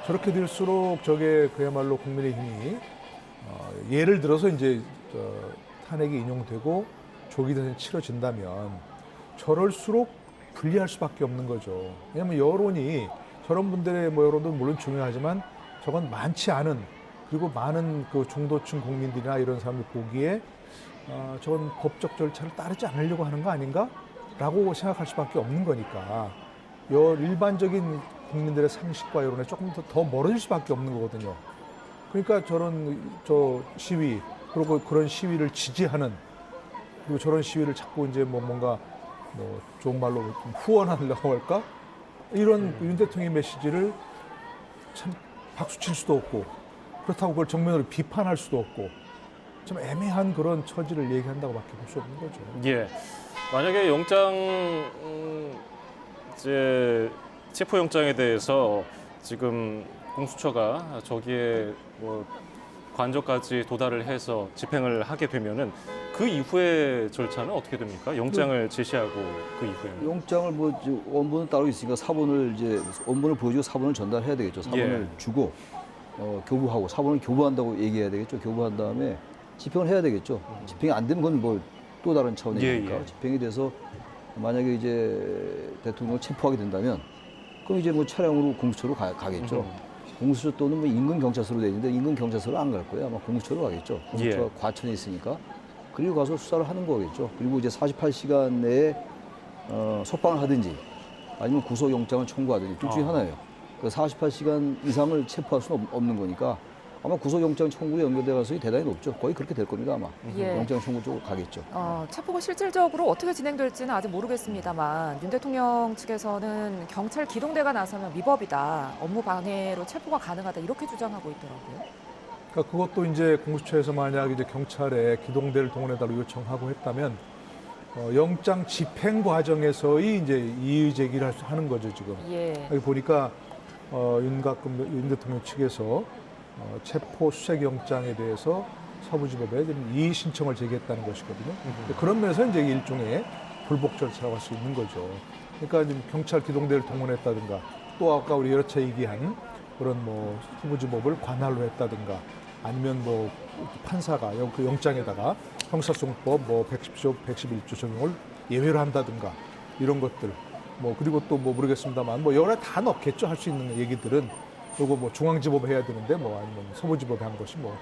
저렇게 될수록 저게 그야말로 국민의힘이 예를 들어서 이제 탄핵이 인용되고 조기 대선이 치러진다면 저럴수록 불리할 수밖에 없는 거죠. 왜냐하면 여론이 저런 분들의 뭐 여론도 물론 중요하지만 저건 많지 않은 그리고 많은 그 중도층 국민들이나 이런 사람들 보기에 저건 법적 절차를 따르지 않으려고 하는 거 아닌가라고 생각할 수밖에 없는 거니까 일반적인 국민들의 상식과 여론에 조금 더 멀어질 수밖에 없는 거거든요. 그러니까 저 시위 그리고 그런 시위를 지지하는 그리고 저런 시위를 자꾸 이제 뭔가 좋은 말로 좀 후원하려고 할까 이런 윤 대통령의 메시지를 참 박수 칠 수도 없고 그렇다고 그걸 정면으로 비판할 수도 없고 좀 애매한 그런 처지를 얘기한다고밖에 볼 수 없는 거죠. 예. 만약에 체포영장에 대해서 지금 공수처가 저기에 뭐 관저까지 도달을 해서 집행을 하게 되면은 그 이후의 절차는 어떻게 됩니까? 영장을 제시하고 그 이후에는. 영장을 뭐 이제 원본은 따로 있으니까 사본을 이제 원본을 보여주고 사본을 전달해야 되겠죠. 사본을 예. 주고 교부하고 사본을 교부한다고 얘기해야 되겠죠. 교부한 다음에 집행을 해야 되겠죠. 집행이 안 되면 그건 뭐 또 다른 차원의 예, 얘기니까 예. 집행이 돼서 만약에 이제 대통령을 체포하게 된다면 그럼 이제 뭐 차량으로 공수처로 가겠죠. 공수처 또는 뭐 인근 경찰서로 돼 있는데 인근 경찰서로 안 갈 거예요. 아마 공수처로 가겠죠. 공수처가 예. 과천에 있으니까. 그리고 가서 수사를 하는 거겠죠. 그리고 이제 48시간 내에 석방을 하든지 아니면 구속영장을 청구하든지 둘 중에 하나예요. 그 48시간 이상을 체포할 수는 없는 거니까 아마 구속영장 청구에 연결될 가능성이 대단히 높죠. 거의 그렇게 될 겁니다 아마. 예. 영장 청구 쪽으로 가겠죠. 체포가 실질적으로 어떻게 진행될지는 아직 모르겠습니다만 윤 대통령 측에서는 경찰 기동대가 나서면 위법이다, 업무 방해로 체포가 가능하다 이렇게 주장하고 있더라고요. 그러니까 그것도 이제 공수처에서 만약 이제 경찰에 기동대를 동원해달라고 요청하고 했다면 영장 집행 과정에서의 이제 이의 제기를 하는 거죠 지금. 예. 여기 보니까 윤 대통령 측에서 체포 수색 영장에 대해서 서부지법에 이의 신청을 제기했다는 것이거든요. 그런 면에서 이제 일종의 불복 절차라고 할 수 있는 거죠. 그러니까 지금 경찰 기동대를 동원했다든가 또 아까 우리 여러 차례 얘기한 그런 뭐 서부지법을 관할로 했다든가 아니면 뭐 판사가 그 영장에다가 형사소송법 뭐 110조, 111조 적용을 예외로 한다든가 이런 것들 뭐 그리고 또 뭐 모르겠습니다만 뭐 여러 다 넣겠죠. 할 수 있는 얘기들은 요거 뭐 중앙지법에 해야 되는데 뭐 아니면 서부지법에 한 것이 뭐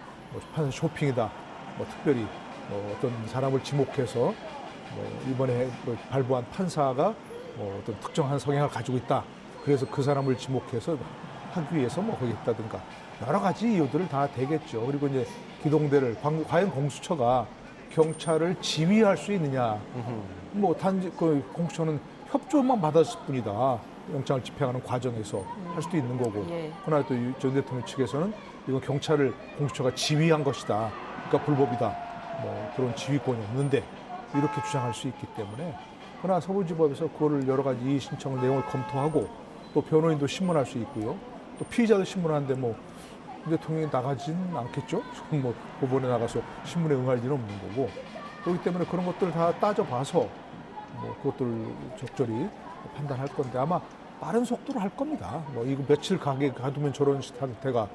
판사 쇼핑이다. 뭐 특별히 뭐 어떤 사람을 지목해서 뭐 이번에 발부한 판사가 뭐 어떤 특정한 성향을 가지고 있다. 그래서 그 사람을 지목해서 하기 위해서 뭐 거기 있다든가 여러 가지 이유들을 다 대겠죠. 그리고 이제 기동대를 과연 공수처가 경찰을 지휘할 수 있느냐? 뭐 단지 그 공수처는 협조만 받았을 뿐이다. 영장을 집행하는 과정에서 할 수도 있는 거고. 예. 그러나 또 전 대통령 측에서는 이건 경찰을 공수처가 지휘한 것이다. 그러니까 불법이다. 뭐 그런 지휘권이 없는데 이렇게 주장할 수 있기 때문에. 그러나 서부지법에서 그거를 여러 가지 이의 신청을 내용을 검토하고 또 변호인도 신문할 수 있고요. 또 피의자도 신문하는데 뭐 대통령이 나가진 않겠죠. 뭐 법원에 나가서 신문에 응할 일은 없는 거고. 그렇기 때문에 그런 것들 다 따져봐서 뭐 그것들 적절히 판단할 건데 아마 빠른 속도로 할 겁니다. 뭐 이거 며칠 가두면 저런 상태가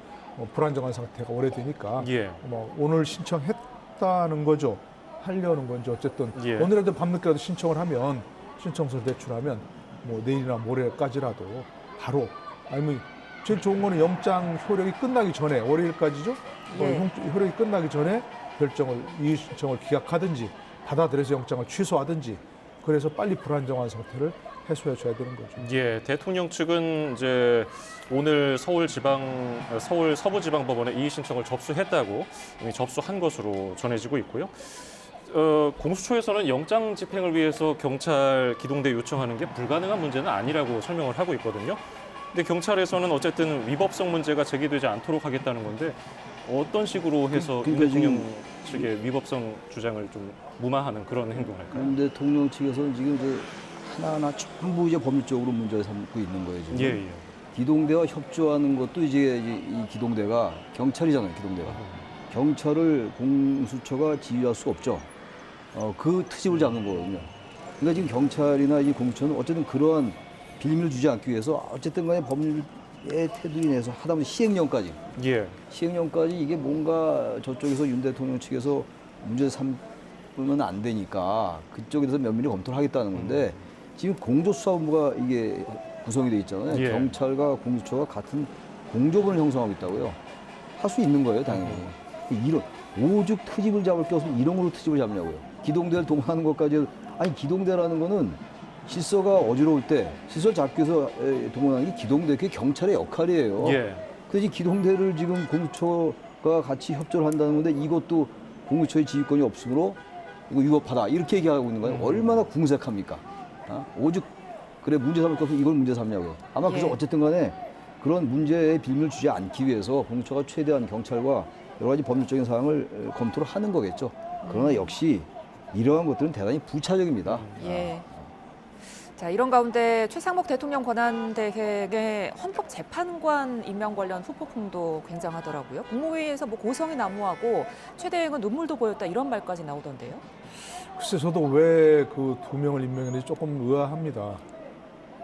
불안정한 상태가 오래되니까 예. 뭐 오늘 신청했다는 거죠. 하려는 건지 어쨌든 예. 오늘이라도 밤늦게라도 신청을 하면 신청서를 제출하면 뭐 내일이나 모레까지라도 바로 아니면 제일 좋은 거는 영장 효력이 끝나기 전에 월요일까지죠. 예. 효력이 끝나기 전에 이의 신청을 기각하든지 받아들여서 영장을 취소하든지 그래서 빨리 불안정한 상태를 해소해 줘야 되는 거죠. 예, 대통령 측은 이제 오늘 서울 서부지방법원에 이의 신청을 접수했다고 이미 접수한 것으로 전해지고 있고요. 공수처에서는 영장 집행을 위해서 경찰 기동대 요청하는 게 불가능한 문제는 아니라고 설명을 하고 있거든요. 근데 경찰에서는 어쨌든 위법성 문제가 제기되지 않도록 하겠다는 건데 어떤 식으로 해서 윤 대통령 측의 위법성 주장을 좀 무마하는 그런 행동을 할까요? 윤 대통령 측에서는 지금 이제 하나하나 전부 이제 법률적으로 문제를 삼고 있는 거예요. 지금. 예, 예. 기동대와 협조하는 것도 이제 이 기동대가 경찰이잖아요. 기동대가 경찰을 공수처가 지휘할 수 없죠. 그 트집을 잡는 거거든요. 그러니까 지금 경찰이나 이 공수처는 어쨌든 그러한 빌미를 주지 않기 위해서 어쨌든 간에 법률의 테두리 내에서 하다못해 시행령까지 예. 시행령까지 이게 뭔가 저쪽에서 윤 대통령 측에서 문제 삼으면 안 되니까 그쪽에 대해서 면밀히 검토를 하겠다는 건데 지금 공조수사본부가 이게 구성이 돼 있잖아요. 예. 경찰과 공수처가 같은 공조본을 형성하고 있다고요. 할 수 있는 거예요, 당연히. 이런 오죽 트집을 잡을 게 없으면 이런 걸로 트집을 잡냐고요. 기동대를 동원하는 것까지 아니 기동대라는 거는 실서가 어지러울 때 실서 잡기 위해서 동원하는 게 기동대, 그게 경찰의 역할이에요. 예. 그래서 이 기동대를 지금 공수처가 같이 협조를 한다는 건데 이것도 공수처의 지휘권이 없으므로 이거 위법하다 이렇게 얘기하고 있는 거예요. 얼마나 궁색합니까? 오죽 그래 문제 삼을 것은 이걸 문제 삼냐고요. 아마 그래서 예. 어쨌든 간에 그런 문제의 빌미를 주지 않기 위해서 공수처가 최대한 경찰과 여러 가지 법률적인 사항을 검토를 하는 거겠죠. 그러나 역시 이러한 것들은 대단히 부차적입니다. 예. 자, 이런 가운데 최상목 대통령 권한대행의 헌법재판관 임명 관련 후폭풍도 굉장하더라고요. 국무회의에서 뭐 고성이 난무하고 최 대행은 눈물도 보였다 이런 말까지 나오던데요. 글쎄 저도 왜 그 2명을 임명했는지 조금 의아합니다.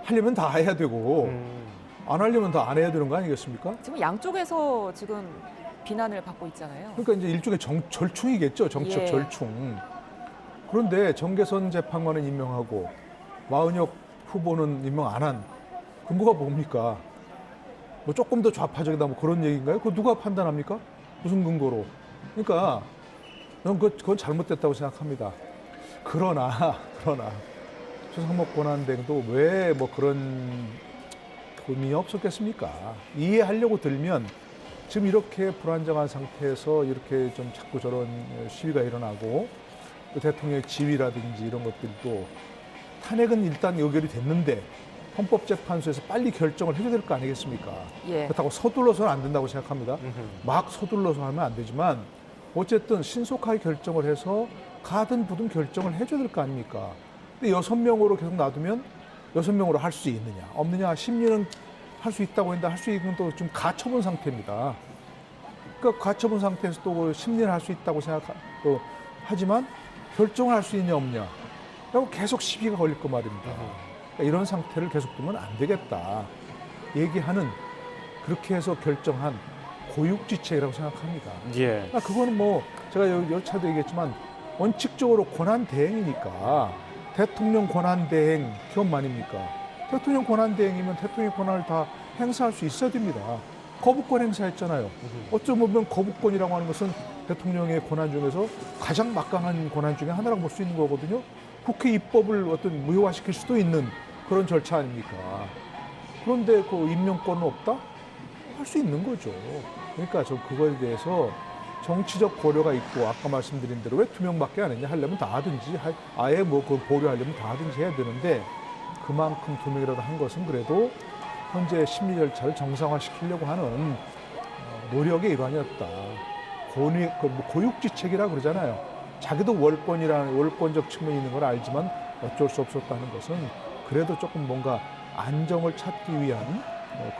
하려면 다 해야 되고 안 하려면 다 안 해야 되는 거 아니겠습니까? 지금 양쪽에서 지금 비난을 받고 있잖아요. 그러니까 이제 일종의 절충이겠죠. 정치적 예. 절충. 그런데 정계선 재판관은 임명하고 마은혁 후보는 임명 안 한 근거가 뭡니까? 뭐 조금 더 좌파적이다 뭐 그런 얘기인가요? 그거 누가 판단합니까? 무슨 근거로? 그러니까 저는 그건 잘못됐다고 생각합니다. 그러나 최상목 권한대행도 왜 뭐 그런 고민이 없었겠습니까? 이해하려고 들면 지금 이렇게 불안정한 상태에서 이렇게 좀 자꾸 저런 시위가 일어나고 또 대통령의 지위라든지 이런 것들도 탄핵은 일단 의결이 됐는데 헌법재판소에서 빨리 결정을 해줘야 될 거 아니겠습니까? 예. 그렇다고 서둘러서는 안 된다고 생각합니다. 막 서둘러서 하면 안 되지만 어쨌든 신속하게 결정을 해서 가든 부든 결정을 해줘야 될 거 아닙니까? 근데 6명으로 계속 놔두면 6명으로 할 수 있느냐 없느냐 심리는 할 수 있다고 했는데 할 수 있는 또 좀 가처분 상태입니다. 그러니까 가처분 상태에서 또 심리를 할 수 있다고 또 하지만 결정을 할 수 있냐 없냐 라고 계속 시비가 걸릴 거 말입니다. 그러니까 이런 상태를 계속 두면 안 되겠다 얘기하는 그렇게 해서 결정한 고육지책이라고 생각합니다. 예. 그러니까 그거는 뭐 제가 여러 차례도 얘기했지만 원칙적으로 권한 대행이니까 대통령 권한 대행 겸 아닙니까? 대통령 권한 대행이면 대통령 권한을 다 행사할 수 있어야 됩니다. 거부권 행사했잖아요. 어쩌면 보면 거부권이라고 하는 것은 대통령의 권한 중에서 가장 막강한 권한 중에 하나라고 볼 수 있는 거거든요. 국회 입법을 어떤 무효화시킬 수도 있는 그런 절차 아닙니까? 그런데 그 임명권은 없다? 할 수 있는 거죠. 그러니까 저 그거에 대해서 정치적 고려가 있고 아까 말씀드린 대로 왜 2명밖에 안 했냐 하려면 다 하든지 아예 뭐 그 보류하려면 다 하든지 해야 되는데 그만큼 2명이라도 한 것은 그래도 현재 심리 절차를 정상화시키려고 하는 노력의 일환이었다. 고육지책이라고 그러잖아요. 자기도 월권적 측면이 있는 걸 알지만 어쩔 수 없었다는 것은 그래도 조금 뭔가 안정을 찾기 위한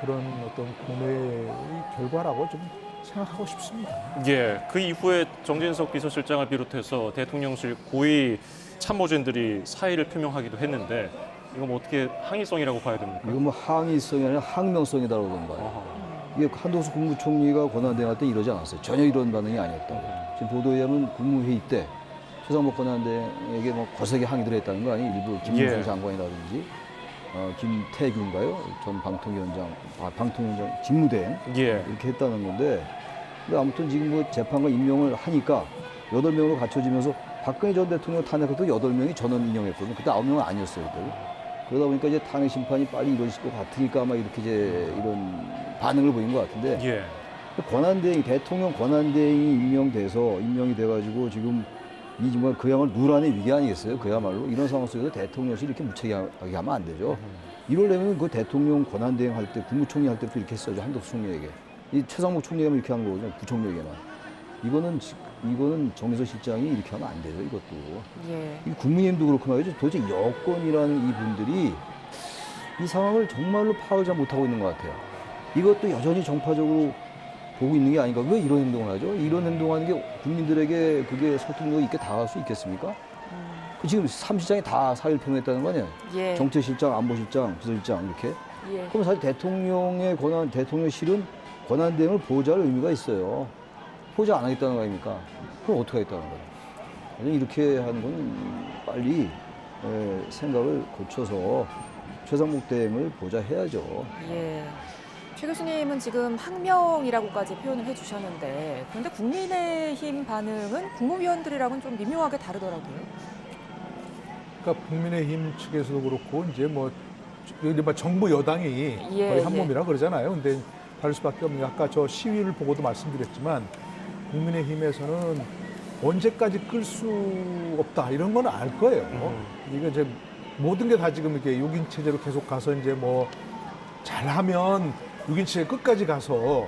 그런 어떤 고뇌의 결과라고 좀 생각하고 싶습니다. 예. 그 이후에 정진석 비서실장을 비롯해서 대통령실 고위 참모진들이 사의를 표명하기도 했는데 이거 뭐 어떻게 항의성이라고 봐야 됩니까? 이건 뭐 항의성이 아니라 항명성이다라고 보는 거예요. 어허. 이게 한동수 국무총리가 권한대행할 때 이러지 않았어요. 전혀 이런 반응이 아니었다고. 지금 보도에 의하면 국무회의 때 최상목 권한대행에게 뭐 거세게 항의를 했다는 거 아니에요? 일부 김문수 예. 장관이라든지 김태균인가요? 전 방통위원장 직무대행 예. 이렇게 했다는 건데 근데 아무튼 지금 뭐 재판관 임명을 하니까 8명으로 갖춰지면서 박근혜 전 대통령 탄핵할 때 8명이 전원 인용했거든요. 그때 9명은 아니었어요. 그때. 그러다 보니까 이제 탄핵 심판이 빨리 이루어질 것 같으니까 아마 이렇게 이제 이런 반응을 보인 것 같은데 예. 대통령 권한대행이 임명이 돼가지고 지금 이 정말 그야말로 누란의 위기 아니겠어요? 그야말로 이런 상황 속에서 대통령실이 이렇게 무책임하게 하면 안 되죠. 이러려면 그 대통령 권한대행 할 때 국무총리 할 때도 이렇게 했어야죠. 한덕수 총리에게. 이 최상목 총리가 이렇게 하는 거거든요. 부총리에게만. 이거는 정의석 실장이 이렇게 하면 안 되죠. 이것도. 예. 이 국민의힘도 그렇고 말이죠. 도대체 여권이라는 이 분들이 이 상황을 정말로 파악을 잘 못하고 있는 것 같아요. 이것도 여전히 정파적으로 보고 있는 게 아닌가. 왜 이런 행동을 하죠? 이런 행동하는 게 국민들에게 그게 설득력 있게 다가갈 수 있겠습니까? 지금 3실장이 다 사의를 표명했다는 거 아니에요? 예. 정책실장, 안보실장, 비서실장 이렇게. 예. 그럼 사실 대통령의 권한, 대통령실은 권한 대행을 보좌할 의미가 있어요. 보좌 안 하겠다는 거 아닙니까? 그럼 어떻게 하겠다는 거예요? 이렇게 하는 건 빨리 생각을 고쳐서 최상목 대행을 보좌해야죠. 예. 최 교수님은 지금 항명이라고까지 표현을 해주셨는데 그런데 국민의힘 반응은 국무위원들이랑은 좀 미묘하게 다르더라고요. 그러니까 국민의힘 측에서도 그렇고 이제 뭐 정부 여당이 예, 거의 한 예. 몸이라 그러잖아요. 근데 다를 수밖에 없는 게 아까 저 시위를 보고도 말씀드렸지만 국민의힘에서는 언제까지 끌 수 없다 이런 건 알 거예요. 이게 이제 모든 게 다 지금 이렇게 6인 체제로 계속 가서 이제 뭐 잘하면 6인 체제 끝까지 가서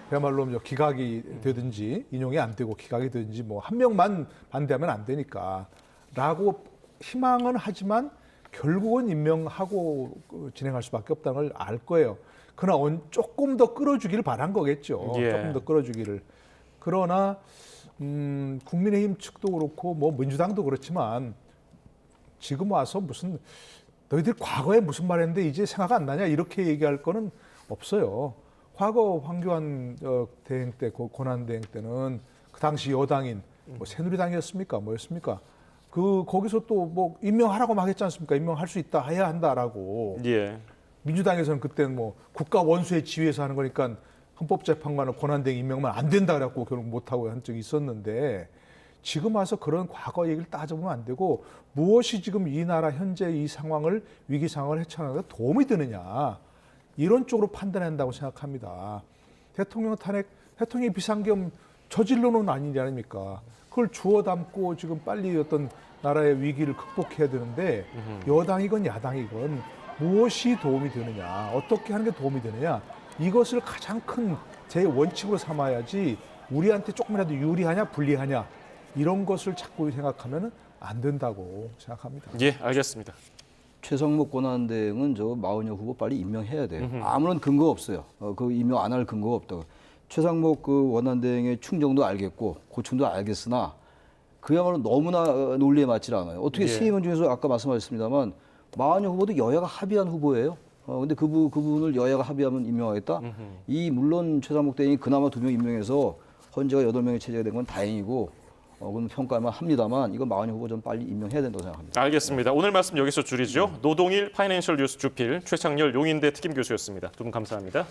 그야말로 뭐 기각이 되든지 인용이 안 되고 기각이 되든지 뭐 한 명만 반대하면 안 되니까라고 희망은 하지만 결국은 임명하고 진행할 수밖에 없다는 걸 알 거예요. 그러나 조금 더 끌어주기를 바란 거겠죠. 예. 조금 더 끌어주기를. 그러나 국민의힘 측도 그렇고 뭐 민주당도 그렇지만 지금 와서 무슨 너희들 과거에 무슨 말했는데 이제 생각 안 나냐 이렇게 얘기할 거는 없어요. 과거 황교안 대행 때, 권한 대행 때는 그 당시 여당인 뭐 새누리당이었습니까? 뭐였습니까? 거기서 또 뭐 임명하라고 막 했지 않습니까? 임명할 수 있다, 해야 한다라고. 예. 민주당에서는 그때는 뭐 국가 원수의 지위에서 하는 거니까 헌법재판관을 권한대행 임명만 안 된다 그래갖고 결국 못하고 한 적이 있었는데 지금 와서 그런 과거 얘기를 따져보면 안 되고 무엇이 지금 이 나라 현재 이 상황을 위기 상황을 헤쳐나가는 데 도움이 되느냐 이런 쪽으로 판단한다고 생각합니다. 대통령 탄핵, 대통령이 비상계엄 저질러놓은 아니지 않습니까? 그걸 주워 담고 지금 빨리 어떤 나라의 위기를 극복해야 되는데 여당이건 야당이건 무엇이 도움이 되느냐, 어떻게 하는 게 도움이 되느냐 이것을 가장 큰 제 원칙으로 삼아야지 우리한테 조금이라도 유리하냐 불리하냐 이런 것을 자꾸 생각하면 안 된다고 생각합니다. 예, 알겠습니다. 최상목 권한대행은 저 마은혁 후보 빨리 임명해야 돼요. 아무런 근거 없어요. 그 임명 안 할 근거가 없다고. 최상목 그 원한대행의 충정도 알겠고 고충도 알겠으나 그야말로 너무나 논리에 맞지 않아요. 어떻게 예. 세 의원 중에서 아까 말씀하셨습니다만 마은혁 후보도 여야가 합의한 후보예요. 근데 그분을 여야가 합의하면 임명하겠다. 물론 최상목 대행이 그나마 2명 임명해서 헌재가 8명의 체제가 된 건 다행이고 그건 평가만 합니다만 이건 마은혁 후보 좀 빨리 임명해야 된다고 생각합니다. 알겠습니다. 오늘 말씀 여기서 줄이죠. 노동일 파이낸셜 뉴스 주필 최창렬 용인대 특임 교수였습니다. 두 분 감사합니다.